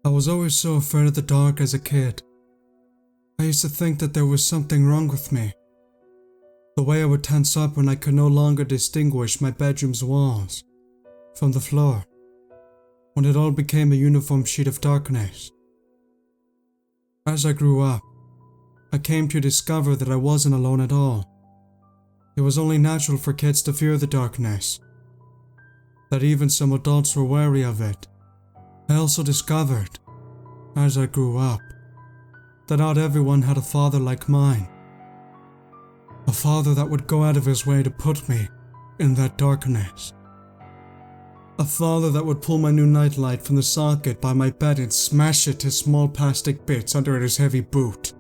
I was always so afraid of the dark as a kid. I used to think that there was something wrong with me. The way I would tense up when I could no longer distinguish my bedroom's walls from the floor, when it all became a uniform sheet of darkness. As I grew up, I came to discover that I wasn't alone at all. It was only natural for kids to fear the darkness, that even some adults were wary of it. I also discovered, as I grew up, that not everyone had a father like mine. A father that would go out of his way to put me in that darkness. A father that would pull my new nightlight from the socket by my bed and smash it to small plastic bits under his heavy boot.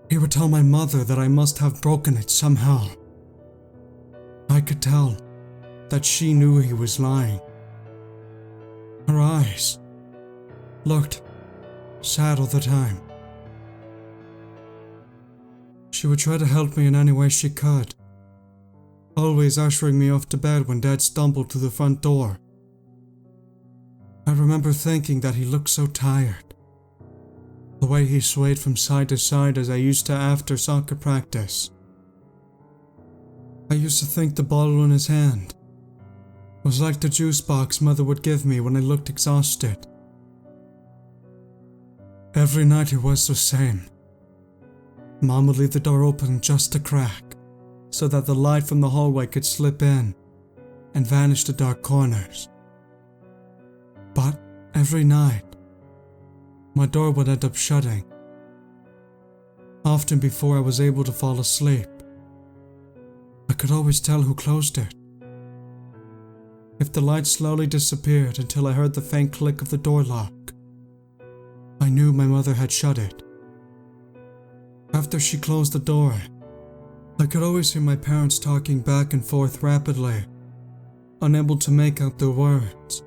He would tell my mother that I must have broken it somehow. I could tell that she knew he was lying. Her eyes looked sad all the time. She would try to help me in any way she could, always ushering me off to bed when Dad stumbled through the front door. I remember thinking that he looked so tired. The way he swayed from side to side as I used to after soccer practice. I used to think the bottle in his hand was like the juice box Mother would give me when I looked exhausted. Every night it was the same. Mom would leave the door open just a crack, so that the light from the hallway could slip in and vanish to dark corners. But every night, my door would end up shutting, often before I was able to fall asleep. I could always tell who closed it. If the light slowly disappeared until I heard the faint click of the door lock, I knew my mother had shut it. After she closed the door, I could always hear my parents talking back and forth rapidly, unable to make out their words.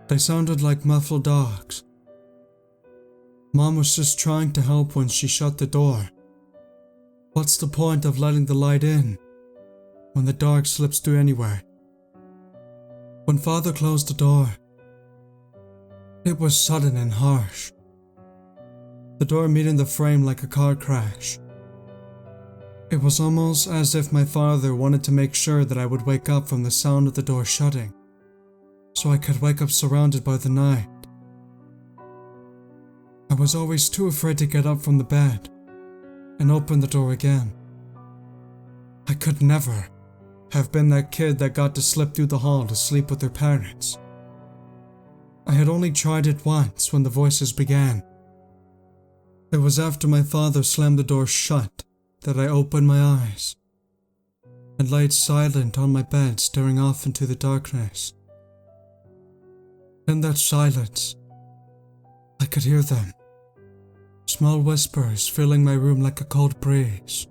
They sounded like muffled dogs. Mom was just trying to help when she shut the door. What's the point of letting the light in when the dark slips through anyway? When Father closed the door, it was sudden and harsh. The door meeting the frame like a car crash. It was almost as if my father wanted to make sure that I would wake up from the sound of the door shutting, so I could wake up surrounded by the night. I was always too afraid to get up from the bed and open the door again. I could never have been that kid that got to slip through the hall to sleep with their parents. I had only tried it once when the voices began. It was after my father slammed the door shut that I opened my eyes and laid silent on my bed, staring off into the darkness. In that silence, I could hear them, small whispers filling my room like a cold breeze.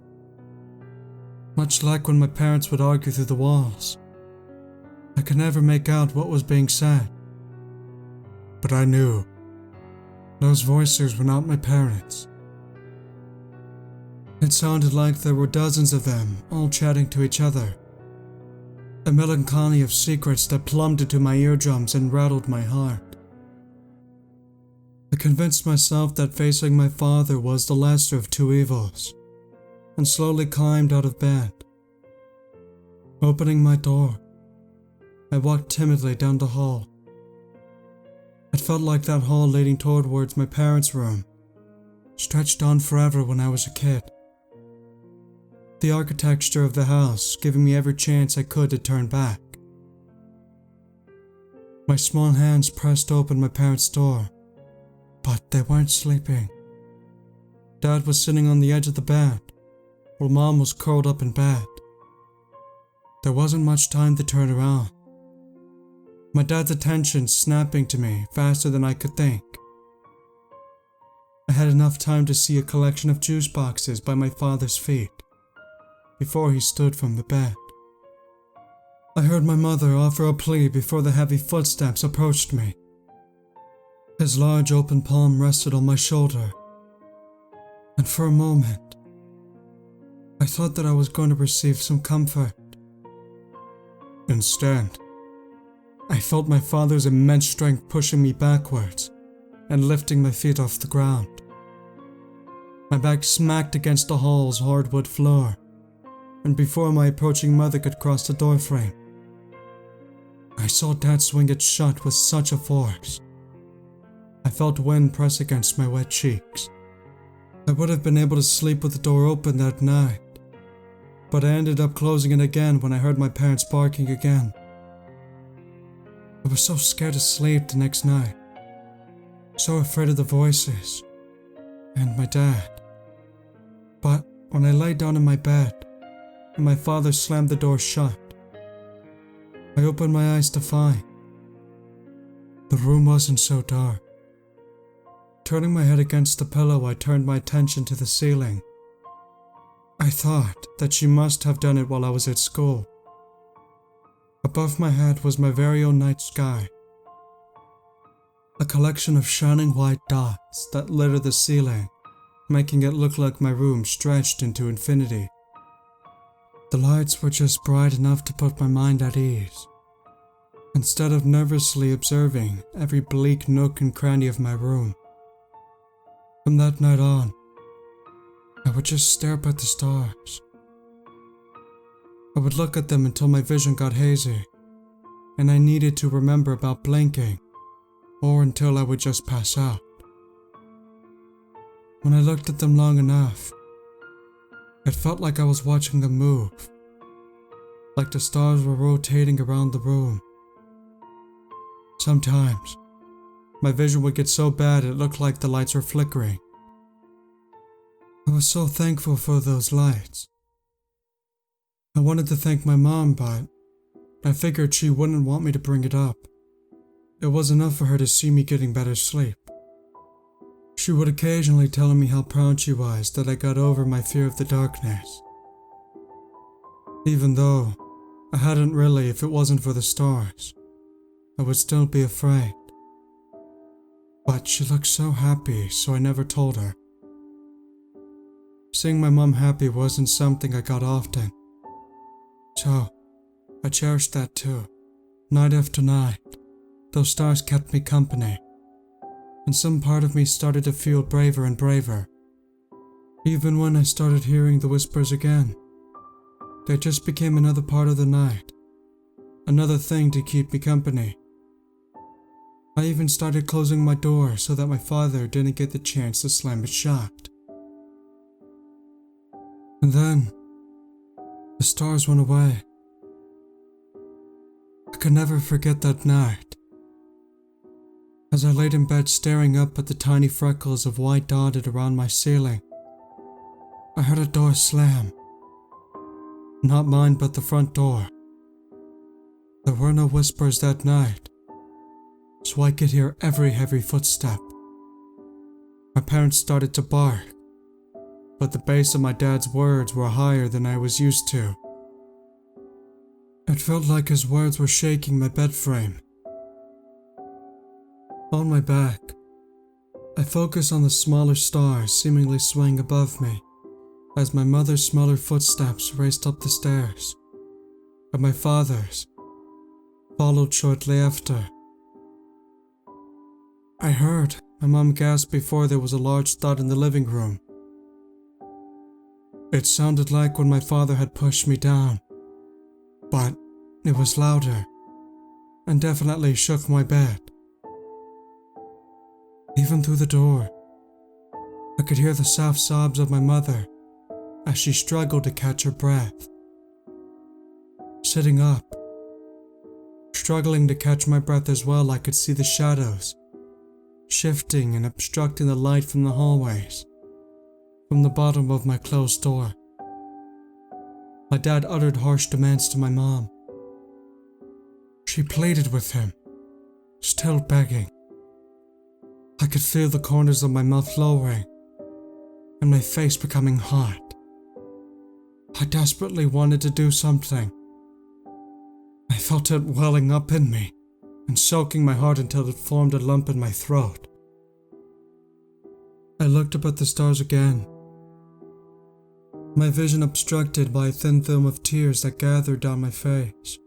Much like when my parents would argue through the walls, I could never make out what was being said. But I knew those voices were not my parents. It sounded like there were dozens of them, all chatting to each other. A melancholy of secrets that plumbed into my eardrums and rattled my heart. I convinced myself that facing my father was the lesser of two evils, and slowly climbed out of bed. Opening my door, I walked timidly down the hall. It felt like that hall leading towards my parents' room stretched on forever when I was a kid. The architecture of the house giving me every chance I could to turn back. My small hands pressed open my parents' door, but they weren't sleeping. Dad was sitting on the edge of the bed, while Mom was curled up in bed. There wasn't much time to turn around. My dad's attention snapping to me faster than I could think. I had enough time to see a collection of juice boxes by my father's feet before he stood from the bed. I heard my mother offer a plea before the heavy footsteps approached me. His large open palm rested on my shoulder, and for a moment, I thought that I was going to receive some comfort. Instead, I felt my father's immense strength pushing me backwards and lifting my feet off the ground. My back smacked against the hall's hardwood floor, and before my approaching mother could cross the doorframe, I saw Dad swing it shut with such a force. I felt wind press against my wet cheeks. I would have been able to sleep with the door open that night, but I ended up closing it again when I heard my parents barking again. I was so scared to sleep the next night, so afraid of the voices and my dad. But when I lay down in my bed and my father slammed the door shut, I opened my eyes to find the room wasn't so dark. Turning my head against the pillow, I turned my attention to the ceiling. I thought that she must have done it while I was at school. Above my head was my very own night sky, a collection of shining white dots that littered the ceiling, making it look like my room stretched into infinity. The lights were just bright enough to put my mind at ease, instead of nervously observing every bleak nook and cranny of my room. From that night on, I would just stare up at the stars. I would look at them until my vision got hazy, and I needed to remember about blinking, or until I would just pass out. When I looked at them long enough, it felt like I was watching them move, like the stars were rotating around the room. Sometimes, my vision would get so bad it looked like the lights were flickering. I was so thankful for those lights. I wanted to thank my mom, but I figured she wouldn't want me to bring it up. It was enough for her to see me getting better sleep. She would occasionally tell me how proud she was that I got over my fear of the darkness. Even though I hadn't really, if it wasn't for the stars, I would still be afraid. But she looked so happy, so I never told her. Seeing my mom happy wasn't something I got often, so I cherished that too. Night after night, those stars kept me company, and some part of me started to feel braver and braver. Even when I started hearing the whispers again, they just became another part of the night, another thing to keep me company. I even started closing my door so that my father didn't get the chance to slam it shut. And then, the stars went away. I could never forget that night. As I laid in bed staring up at the tiny freckles of white dotted around my ceiling, I heard a door slam. Not mine, but the front door. There were no whispers that night, so I could hear every heavy footstep. My parents started to bark, but the bass of my dad's words were higher than I was used to. It felt like his words were shaking my bed frame. On my back, I focused on the smaller stars seemingly swaying above me as my mother's smaller footsteps raced up the stairs, and my father's followed shortly after. I heard my mom gasp before there was a large thud in the living room. It sounded like when my father had pushed me down, but it was louder and definitely shook my bed. Even through the door, I could hear the soft sobs of my mother as she struggled to catch her breath. Sitting up, struggling to catch my breath as well, I could see the shadows shifting and obstructing the light from the hallways, from the bottom of my closed door. My dad uttered harsh demands to my mom. She pleaded with him, still begging. I could feel the corners of my mouth lowering and my face becoming hot. I desperately wanted to do something. I felt it welling up in me and soaking my heart until it formed a lump in my throat. I looked up at the stars again, my vision obstructed by a thin film of tears that gathered down my face.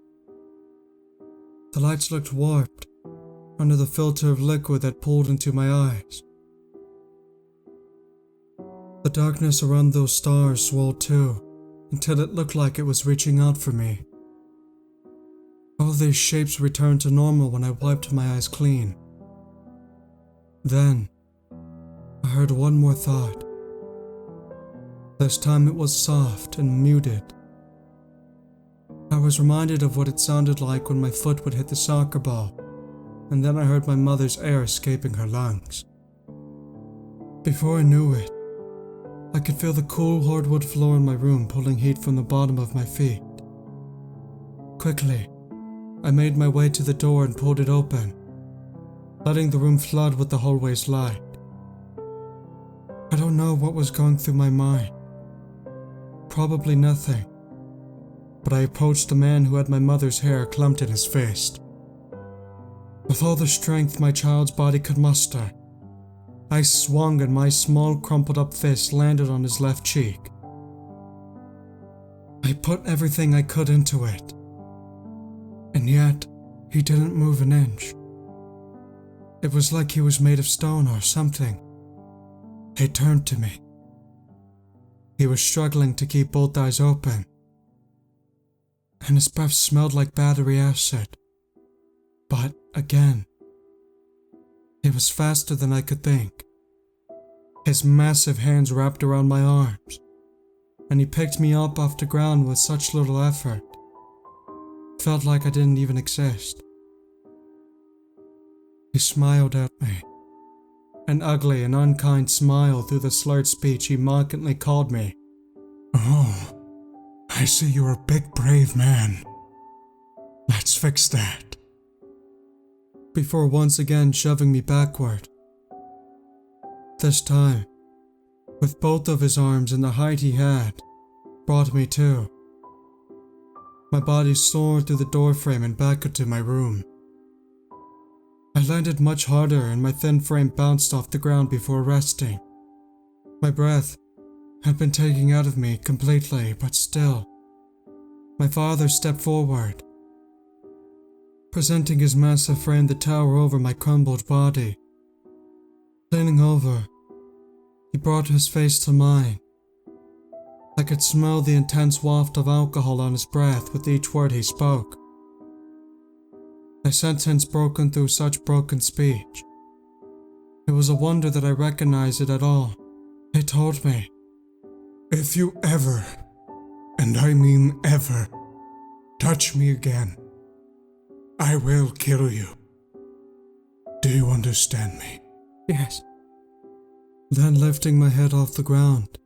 The lights looked warped under the filter of liquid that poured into my eyes. The darkness around those stars swelled too, until it looked like it was reaching out for me. All these shapes returned to normal when I wiped my eyes clean. Then, I heard one more thought. This time it was soft and muted. I was reminded of what it sounded like when my foot would hit the soccer ball, and then I heard my mother's air escaping her lungs. Before I knew it, I could feel the cool hardwood floor in my room pulling heat from the bottom of my feet. Quickly, I made my way to the door and pulled it open, letting the room flood with the hallway's light. I don't know what was going through my mind. Probably nothing. But I approached the man who had my mother's hair clumped in his fist. With all the strength my child's body could muster, I swung and my small crumpled up fist landed on his left cheek. I put everything I could into it, and yet he didn't move an inch. It was like he was made of stone or something. He turned to me. He was struggling to keep both eyes open, and his breath smelled like battery acid. But again, he was faster than I could think. His massive hands wrapped around my arms, and he picked me up off the ground with such little effort. Felt like I didn't even exist. He smiled at me, an ugly and unkind smile through the slurred speech he mockingly called me. "Oh, I see you're a big brave man. Let's fix that." Before once again shoving me backward. This time, with both of his arms and the height he had, brought me to. My body soared through the doorframe and back into my room. I landed much harder and my thin frame bounced off the ground before resting. My breath had been taken out of me completely, but still. My father stepped forward, presenting his massive frame to tower over my crumbled body. Leaning over, he brought his face to mine. I could smell the intense waft of alcohol on his breath with each word he spoke. A sentence broken through such broken speech. It was a wonder that I recognized it at all. He told me, "If you ever, and I mean ever, touch me again, I will kill you. Do you understand me?" "Yes." Then lifting my head off the ground,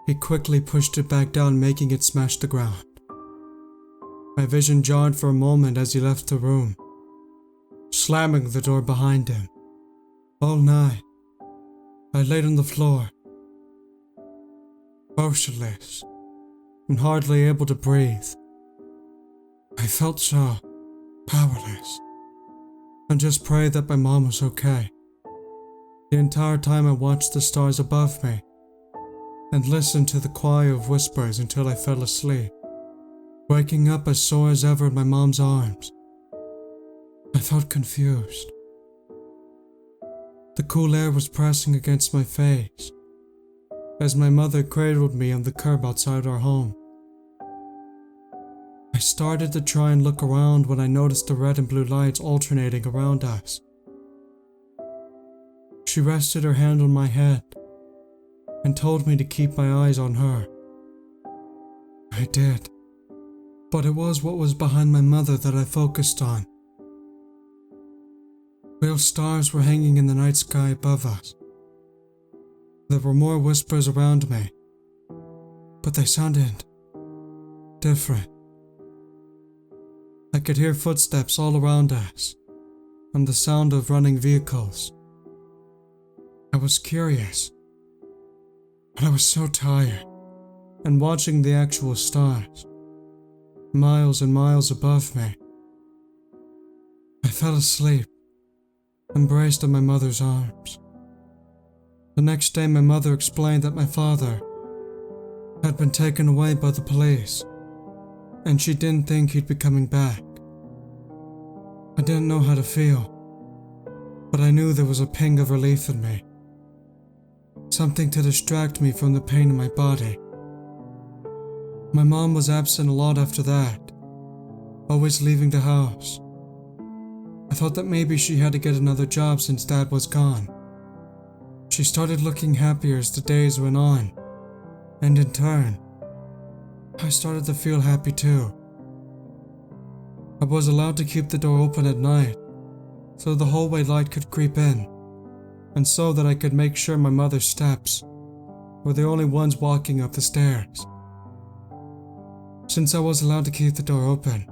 he quickly pushed it back down, making it smash the ground. My vision jarred for a moment as he left the room, slamming the door behind him. All night, I laid on the floor, motionless and hardly able to breathe. I felt so powerless, and just prayed that my mom was okay. The entire time I watched the stars above me and listened to the choir of whispers until I fell asleep, waking up as sore as ever in my mom's arms. I felt confused. The cool air was pressing against my face as my mother cradled me on the curb outside our home. I started to try and look around when I noticed the red and blue lights alternating around us. She rested her hand on my head and told me to keep my eyes on her. I did, but it was what was behind my mother that I focused on. Real stars were hanging in the night sky above us. There were more whispers around me, but they sounded different. I could hear footsteps all around us and the sound of running vehicles. I was curious, but I was so tired, and watching the actual stars, miles and miles above me. I fell asleep, embraced in my mother's arms. The next day my mother explained that my father had been taken away by the police, and she didn't think he'd be coming back. I didn't know how to feel, but I knew there was a ping of relief in me. Something to distract me from the pain in my body. My mom was absent a lot after that, always leaving the house. I thought that maybe she had to get another job since Dad was gone. She started looking happier as the days went on, and in turn, I started to feel happy too. I was allowed to keep the door open at night, so the hallway light could creep in, and so that I could make sure my mother's steps were the only ones walking up the stairs. Since I was allowed to keep the door open,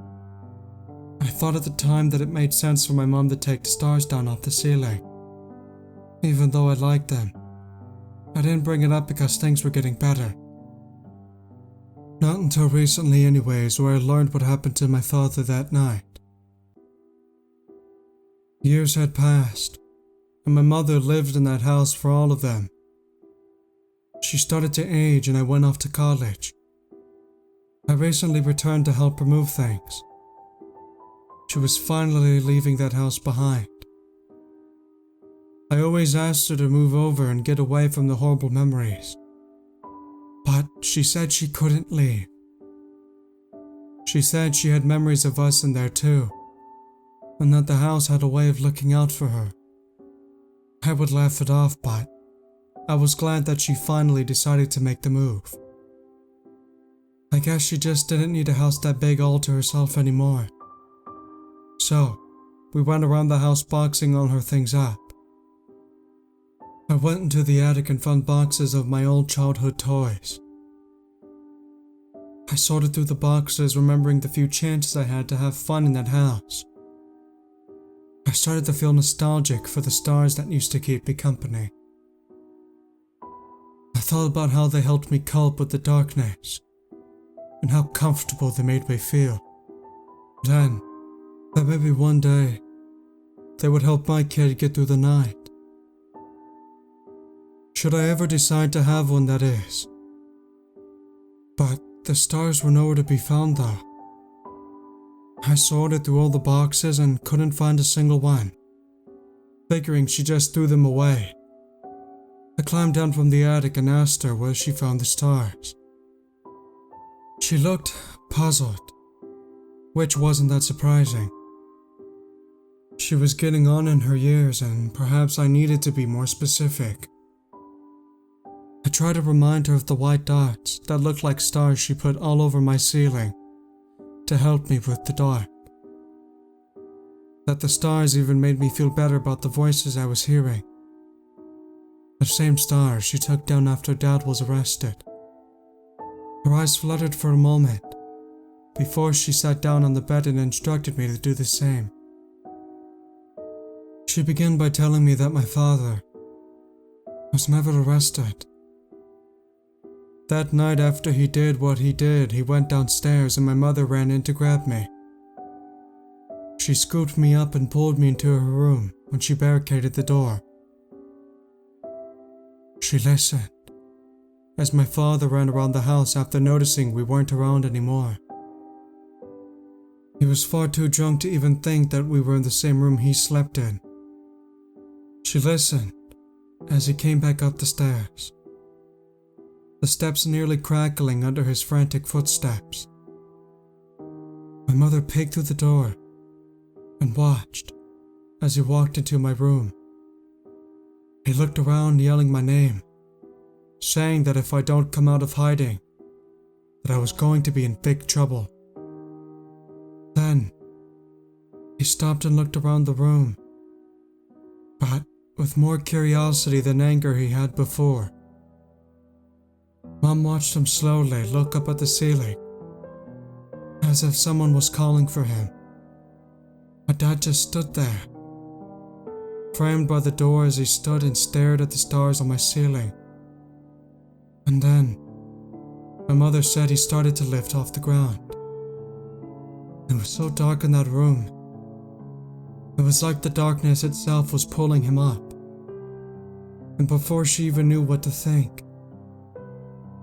I thought at the time that it made sense for my mom to take the stars down off the ceiling. Even though I liked them, I didn't bring it up because things were getting better. Not until recently anyways, where I learned what happened to my father that night. Years had passed, and my mother lived in that house for all of them. She started to age and I went off to college. I recently returned to help her move things. She was finally leaving that house behind. I always asked her to move over and get away from the horrible memories, but she said she couldn't leave. She said she had memories of us in there too, and that the house had a way of looking out for her. I would laugh it off, but I was glad that she finally decided to make the move. I guess she just didn't need a house that big all to herself anymore. So, we went around the house boxing all her things up. I went into the attic and found boxes of my old childhood toys. I sorted through the boxes, remembering the few chances I had to have fun in that house. I started to feel nostalgic for the stars that used to keep me company. I thought about how they helped me cope with the darkness, and how comfortable they made me feel. Then, that maybe one day, they would help my kid get through the night. Should I ever decide to have one, that is. But the stars were nowhere to be found though. I sorted through all the boxes and couldn't find a single one, figuring she just threw them away. I climbed down from the attic and asked her where she found the stars. She looked puzzled, which wasn't that surprising. She was getting on in her years and perhaps I needed to be more specific. I tried to remind her of the white dots that looked like stars she put all over my ceiling to help me with the dark. That the stars even made me feel better about the voices I was hearing. The same stars she took down after Dad was arrested. Her eyes fluttered for a moment before she sat down on the bed and instructed me to do the same. She began by telling me that my father was never arrested. That night after he did what he did, he went downstairs and my mother ran in to grab me. She scooped me up and pulled me into her room when she barricaded the door. She listened as my father ran around the house after noticing we weren't around anymore. He was far too drunk to even think that we were in the same room he slept in. She listened as he came back up the stairs, the steps nearly crackling under his frantic footsteps. My mother peeked through the door and watched as he walked into my room. He looked around yelling my name, saying that if I don't come out of hiding, that I was going to be in big trouble. Then, he stopped and looked around the room, but with more curiosity than anger he had before. Mom watched him slowly look up at the ceiling, as if someone was calling for him. My dad just stood there, framed by the door as he stood and stared at the stars on my ceiling. And then, my mother said he started to lift off the ground. It was so dark in that room. It was like the darkness itself was pulling him up. And before she even knew what to think,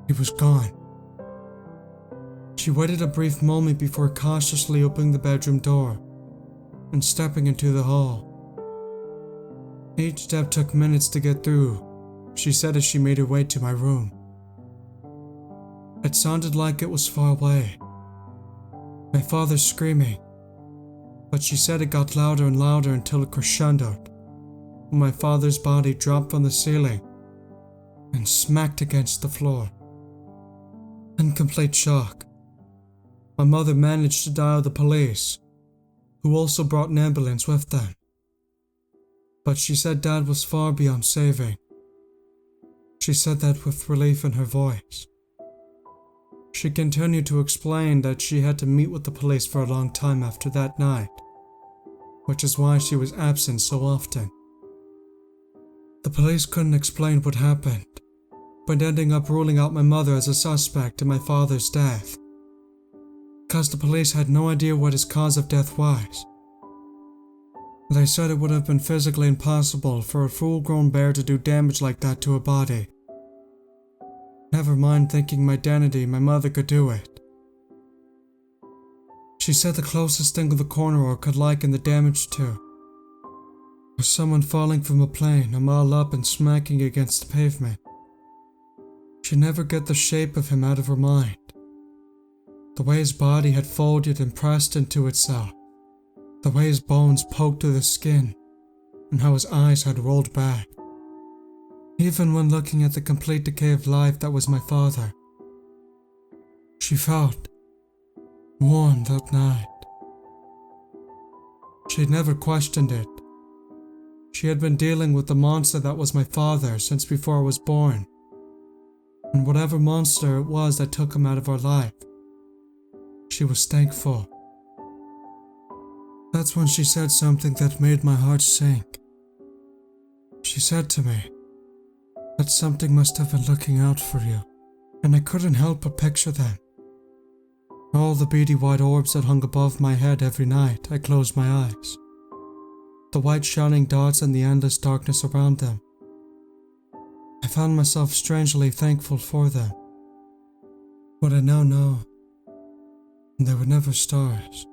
he was gone. She waited a brief moment before cautiously opening the bedroom door and stepping into the hall. Each step took minutes to get through, she said as she made her way to my room. It sounded like it was far away, my father screaming, but she said it got louder and louder until it crescendoed, when my father's body dropped from the ceiling and smacked against the floor. In complete shock, my mother managed to dial the police, who also brought an ambulance with them. But she said Dad was far beyond saving. She said that with relief in her voice. She continued to explain that she had to meet with the police for a long time after that night, which is why she was absent so often. The police couldn't explain what happened, but ending up ruling out my mother as a suspect in my father's death, because the police had no idea what his cause of death was. They said it would have been physically impossible for a full-grown bear to do damage like that to a body. Never mind thinking my identity, my mother could do it. She said the closest thing the coroner could liken the damage to was someone falling from a plane a mile up and smacking against the pavement. She'd never get the shape of him out of her mind. The way his body had folded and pressed into itself, the way his bones poked through the skin, and how his eyes had rolled back. Even when looking at the complete decay of life that was my father, she felt warm that night. She had never questioned it. She had been dealing with the monster that was my father since before I was born, and whatever monster it was that took him out of our life, she was thankful. That's when she said something that made my heart sink. She said to me that something must have been looking out for you, and I couldn't help but picture them. All the beady white orbs that hung above my head every night I closed my eyes, the white shining dots and the endless darkness around them. I found myself strangely thankful for them. What I now know, they were never stars.